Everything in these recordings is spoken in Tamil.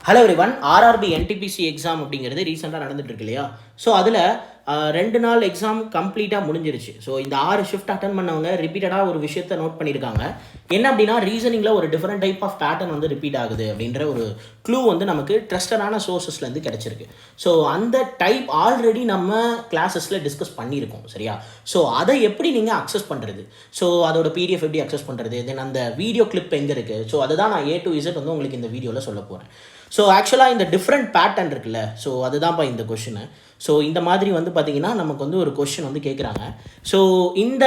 Hello everyone. RRB NTPC exam அப்படிங்கிறது ரீசெண்டாக நடந்துட்டு இருக்கு இல்லையா? ஸோ அதில் 2 நாள் எக்ஸாம் கம்ப்ளீட்டாக முடிஞ்சிருச்சு. ஸோ இந்த 6 ஷிஃப்ட் அட்டன் பண்ணவங்க ரிப்பீட்டடாக ஒரு விஷயத்தை நோட் பண்ணியிருக்காங்க. என்ன அப்படின்னா, ரீசனிங்கில் ஒரு டிஃப்ரெண்ட் டைப் ஆஃப் பேட்டர்ன் வந்து ரிப்பீட் ஆகுது அப்படின்ற ஒரு க்ளூ வந்து நமக்கு ட்ரஸ்டடான சோர்சஸ்லேருந்து கிடச்சிருக்கு. ஸோ அந்த டைப் ஆல்ரெடி நம்ம கிளாஸஸில் டிஸ்கஸ் பண்ணியிருக்கோம், சரியா? ஸோ அதை எப்படி நீங்கள் அக்சஸ் பண்ணுறது, ஸோ அதோட பிடிஎஃப் எப்படி அக்சஸ் பண்ணுறது, தென் அந்த வீடியோ கிளிப் எங்கே இருக்குது, ஸோ அதை தான் நான் A to Z வந்து உங்களுக்கு இந்த வீடியோவில் சொல்ல போகிறேன். ஸோ ஆக்சுவலாக இந்த டிஃப்ரெண்ட் பேட்டர்ன் இருக்குல்ல, ஸோ அதுதான்ப்பா இந்த கொஷினு. ஸோ இந்த மாதிரி வந்து பார்த்தீங்கன்னா நமக்கு வந்து ஒரு கொஷின் வந்து கேட்குறாங்க. ஸோ இந்த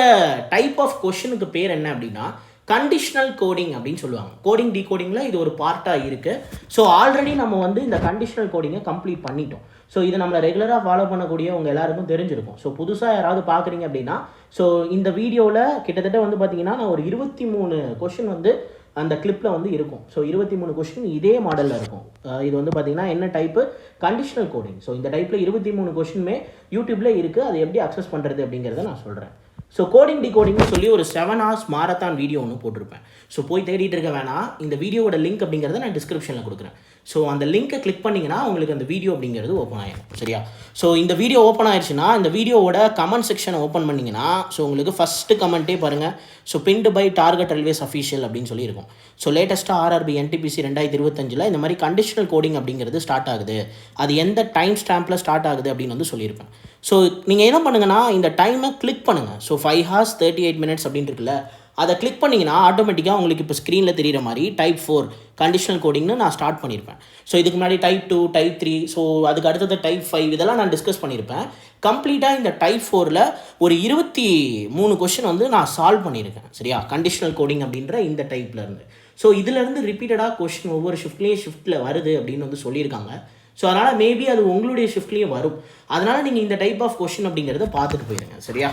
டைப் ஆஃப் கொஷினுக்கு பேர் என்ன அப்படின்னா கண்டிஷனல் கோடிங் அப்படின்னு சொல்லுவாங்க. கோடிங் டிகோடிங்கில் இது ஒரு பார்ட்டாக இருக்குது. ஸோ ஆல்ரெடி நம்ம வந்து இந்த கண்டிஷனல் கோடிங்கை கம்ப்ளீட் பண்ணிட்டோம். ஸோ இது நம்மளை ரெகுலராக ஃபாலோ பண்ணக்கூடிய உங்கள் எல்லாருக்கும் தெரிஞ்சிருக்கும். ஸோ புதுசாக யாராவது பார்க்குறீங்க அப்படின்னா, ஸோ இந்த வீடியோவில் கிட்டத்தட்ட வந்து பார்த்தீங்கன்னா நான் ஒரு 23 கொஷின் வந்து அந்த கிளிப்பில் வந்து இருக்கும். ஸோ 23 கொஷின் இதே மாடலில் இருக்கும். இது வந்து பார்த்தீங்கன்னா என்ன டைப்பு, கண்டிஷனல் கோடிங். ஸோ இந்த டைப்பில் 23 கொஷினுமே யூடியூப்பில் இருக்குது. அதை எப்படி அக்சஸ் பண்ணுறது அப்படிங்கிறத நான் சொல்கிறேன். ஸோ கோடிங் டிகோடிங்னு சொல்லி ஒரு 7 hours மாரத்தான் வீடியோ ஒன்று போட்டிருப்பேன். ஸோ போய் தேடிட்டு இருக்க வேணாம். இந்த வீடியோவோட லிங்க் அப்படிங்கிறத நான் டிஸ்கிரிப்ஷனில் கொடுக்குறேன். ஸோ அந்த லிங்க்கை கிளிக் பண்ணிங்கன்னா உங்களுக்கு அந்த வீடியோ அப்படிங்கிறது ஓப்பன் ஆகிடும், சரியா? ஸோ இந்த வீடியோ ஓப்பன் ஆயிடுச்சுன்னா இந்த வீடியோவோட கமெண்ட் செக்ஷனை ஓப்பன் பண்ணிங்கன்னா ஸோ உங்களுக்கு ஃபஸ்ட்டு கமெண்ட்டே பாருங்கள். So pinned by Target Railways Official அப்படின்னு சொல்லியிருக்கும். ஸோ லேட்டஸ்ட்டாக ஆர்ஆர்பி என்டிபிசி 2025 இந்த மாதிரி கண்டிஷனல் கோடிங் அப்படிங்கிறது ஸ்டார்ட் ஆகுது. அது எந்த டைம் ஸ்டாம்பில் ஸ்டார்ட் ஆகுது அப்படின்னு வந்து சொல்லியிருப்பேன். ஸோ நீங்கள் என்ன பண்ணுங்கன்னா இந்த டைமை கிளிக் பண்ணுங்கள். ஸோ 5 hours 38 minutes அப்படின்னு இருக்குல்ல, அதை கிளிக் பண்ணிங்கன்னா ஆட்டோமேட்டிக்காக உங்களுக்கு இப்போ ஸ்க்ரீனில் தெரிகிற மாதிரி டைப் 4 கண்டிஷனல் கோடிங்னு நான் ஸ்டார்ட் பண்ணியிருப்பேன். ஸோ இதுக்கு முன்னாடி டைப் 2, டைப் 3, ஸோ அதுக்கு அடுத்தது டைப் 5 இதெல்லாம் நான் டிஸ்கஸ் பண்ணியிருப்பேன். கம்ப்ளீட்டாக இந்த டைப் 4ல் ஒரு 23 கொஷின் வந்து நான் சால்வ் பண்ணியிருக்கேன், சரியா? கண்டிஷனல் கோடிங் அப்படின்ற இந்த டைப்பில் இருந்து. ஸோ இதிலேருந்து ரிப்பீட்டடாக கொஷின் ஒவ்வொரு ஷிஃப்ட்லேயும் வருது அப்படின்னு வந்து சொல்லியிருக்காங்க. ஸோ அதனால் மேபி அது உங்களுடைய ஷிஃப்ட்லேயும் வரும். அதனால் நீங்கள் இந்த டைப் ஆஃப் கொஷின் அப்படிங்கிறத பார்த்துட்டு போயிடுங்க, சரியா?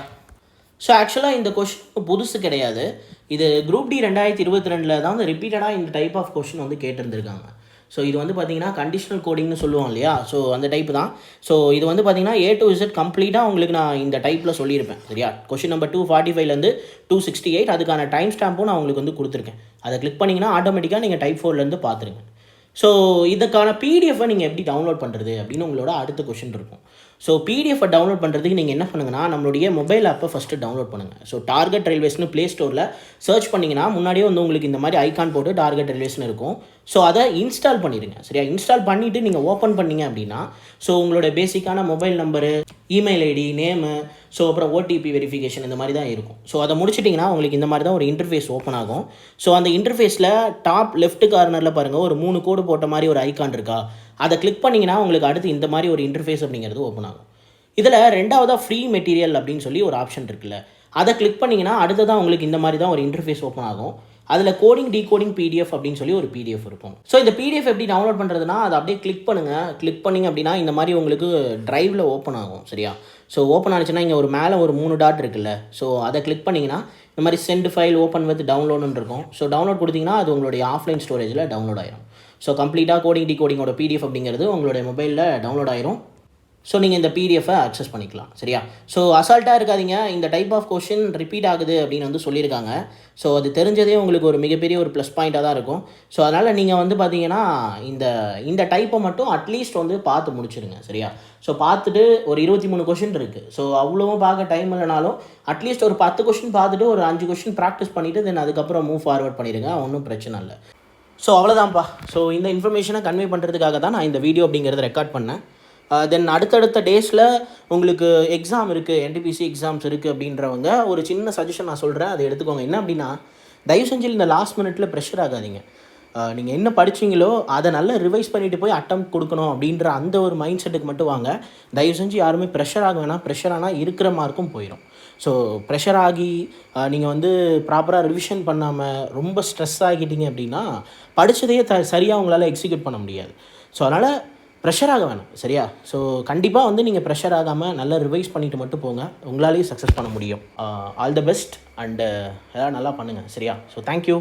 ஸோ ஆக்சுவலாக இந்த கொஷின் புதுசு கிடையாது. இது குரூப் டி 2022 தான் வந்து ரிப்பீட்டடாக இந்த டைப் ஆஃப் கொஷின் வந்து கேட்டிருந்துருக்காங்க. ஸோ இது வந்து பார்த்தீங்கன்னா கண்டிஷனல் கோடிங்னு சொல்லுவோம் இல்லையா? ஸோ அந்த டைப் தான். ஸோ இது வந்து பார்த்தீங்கன்னா A to Z கம்ப்ளீட்டாக உங்களுக்கு நான் இந்த டைப்பில் சொல்லியிருப்பேன், சரியா? கொஷின் நம்பர் 245 268 அதுக்கான டைம் ஸ்டாம்பும் நான் உங்களுக்கு வந்து கொடுத்துருக்கேன். அதை கிளிக் பண்ணிங்கன்னா ஆட்டோமேட்டிக்காக நீங்கள் டைப் 4 பார்த்துருங்க. ஸோ இதுக்கான பிடிஎஃபை நீங்கள் எப்படி டவுன்லோட் பண்ணுறது அப்படின்னு உங்களோட அடுத்த கொஷின் இருக்கும். ஸோ பிடிஎஃபை டவுன்லோட் பண்ணுறதுக்கு நீங்கள் என்ன பண்ணுங்கன்னா நம்மளுடைய மொபைல் ஆப்பை ஃபஸ்ட்டு டவுன்லோட் பண்ணுங்கள். ஸோ டார்கெட் ரயில்வேஸ்னு ப்ளே ஸ்டோரில் சர்ச் பண்ணிங்கன்னா முன்னாடியே வந்து உங்களுக்கு இந்த மாதிரி ஐக்கான் போட்டு டார்கெட் ரயில்வேஸ்னு இருக்கும். ஸோ அதை இன்ஸ்டால் பண்ணிடுங்க, சரியா? இன்ஸ்டால் பண்ணிவிட்டு நீங்கள் ஓப்பன் பண்ணிங்க அப்படின்னா ஸோ உங்களோட பேசிக்கான mobile number, email ID, name, so அப்புறம் ஓடிபி வெரிஃபிகேஷன் இந்த மாதிரி தான் இருக்கும். ஸோ அதை முடிச்சிட்டிங்கன்னா உங்களுக்கு இந்த மாதிரி தான் ஒரு இன்டர்ஃபேஸ் ஓப்பன் ஆகும். ஸோ அந்த இன்டர்ஃபேஸில் டாப் லெஃப்ட் கார்னரில் பாருங்கள் ஒரு 3 கோடு போட்ட மாதிரி ஒரு ஐக்கான் இருக்கா, அதை கிளிக் பண்ணிங்கன்னா உங்களுக்கு அடுத்து இந்த மாதிரி ஒரு இன்டர்ஃபேஸ் அப்படிங்கிறது ஓப்பன் ஆகும். இதில் ரெண்டாவதாக ஃப்ரீ மெட்டீரியல் அப்படின்னு சொல்லி ஒரு ஆப்ஷன் இருக்குல்ல, அதை கிளிக் பண்ணிங்கன்னா அடுத்ததான் உங்களுக்கு இந்த மாதிரி தான் ஒரு இன்டர்ஃபேஸ் ஓப்பன் ஆகும். அதில் கோடிங் டிகோடிங் பிடிஎஃப் அப்படின்னு சொல்லி ஒரு பிடிஎஃப் இருக்கும். ஸோ இந்த பிடிஎஃப் எப்படி டவுன்லோட் பண்ணுறதுனா அதை அப்படியே கிளிக் பண்ணுங்கள். கிளிக் பண்ணிங்க அப்படின்னா இந்த மாதிரி உங்களுக்கு ட்ரைவில் ஓப்பன் ஆகும், சரியா? ஸோ ஓப்பன் ஆனிச்சுன்னா இங்கே ஒரு மேலே ஒரு 3 டாட் இருக்குல்ல, ஸோ அதை கிளிக் பண்ணிங்கன்னா இந்த மாதிரி சென்ட் ஃபைல் ஓப்பன் வித் டவுன்லோடுன்னு இருக்கும். ஸோ டவுன்லோட் கொடுத்தீங்கன்னா அது உங்களுடைய ஆஃப்லைன் ஸ்டோரேஜில் டவுன்லோட் ஆயிரும். ஸோ கம்ப்ளீட்டாக கோடிங் டிகோடிங்கோட பிடிஎஃப் அப்படிங்கிறது உங்களுடைய மொபைலில் டவுன்லோட் ஆயிரும். ஸோ நீங்கள் இந்த பிடிஎஃபை அக்சஸ் பண்ணிக்கலாம், சரியா? ஸோ அசால்ட்டாக இருக்காதீங்க. இந்த டைப் ஆஃப் கொஷின் ரிப்பீட் ஆகுது அப்படின்னு வந்து சொல்லியிருக்காங்க. ஸோ அது தெரிஞ்சதே உங்களுக்கு ஒரு மிகப்பெரிய ஒரு ப்ளஸ் பாயிண்ட்டாக தான் இருக்கும். ஸோ அதனால் நீங்கள் வந்து பார்த்தீங்கன்னா இந்த டைப்பை மட்டும் அட்லீஸ்ட் வந்து பார்த்து முடிச்சிருங்க, சரியா? ஸோ பார்த்துட்டு ஒரு 23 கொஷின் இருக்குது. ஸோ அவ்வளோவும் பார்க்க டைம் இல்லைனாலும் அட்லீஸ்ட் ஒரு 10 கொஷின் பார்த்துட்டு ஒரு 5 கொஷின் ப்ராக்டிஸ் பண்ணிவிட்டு தென் அதுக்கப்புறம் மூவ் ஃபார்வர்ட் பண்ணிடுங்க, ஒன்றும் பிரச்சனை இல்லை. ஸோ அவ்வளோதான்ப்பா. ஸோ இந்த இன்ஃபர்மேஷனை கன்வே பண்ணுறதுக்காக தான் நான் இந்த வீடியோ அப்படிங்கிறத ரெக்கார்ட் பண்ணேன். தென் அடுத்தடுத்த டேஸில் உங்களுக்கு எக்ஸாம் இருக்குது, என்டிபிசி எக்ஸாம்ஸ் இருக்குது அப்படின்றவங்க ஒரு சின்ன சஜஷன் நான் சொல்கிறேன், அதை எடுத்துக்கோங்க. என்ன அப்படின்னா, தயவு செஞ்சு இந்த லாஸ்ட் மினிட்ல ப்ரெஷர் ஆகாதீங்க. நீங்கள் என்ன படிச்சிங்களோ அதை நல்லா ரிவைஸ் பண்ணிவிட்டு போய் அட்டம் கொடுக்கணும் அப்படின்ற அந்த ஒரு மைண்ட் செட்டுக்கு மட்டும் வாங்க. தயவு செஞ்சு யாருமே ப்ரெஷர் ஆக வேணாம். ப்ரெஷர் ஆனால் இருக்கிற மார்க்கும் போயிடும். ஸோ ப்ரெஷர் ஆகி நீங்கள் வந்து ப்ராப்பராக ரிவிஷன் பண்ணாமல் ரொம்ப ஸ்ட்ரெஸ் ஆகிட்டீங்க அப்படின்னா படித்ததையே சரியாக உங்களால் எக்ஸிக்யூட் பண்ண முடியாது. ஸோ அதனால் ப்ரெஷர் ஆக வேணாம், சரியா? ஸோ கண்டிப்பாக வந்து நீங்கள் ப்ரெஷர் ஆகாமல் நல்லா ரிவைஸ் பண்ணிவிட்டு மட்டும் போங்க. உங்களாலேயும் சக்ஸஸ் பண்ண முடியும். ஆல் த பெஸ்ட் அண்டு எல்லாம் நல்லா பண்ணுங்கள், சரியா? So thank you.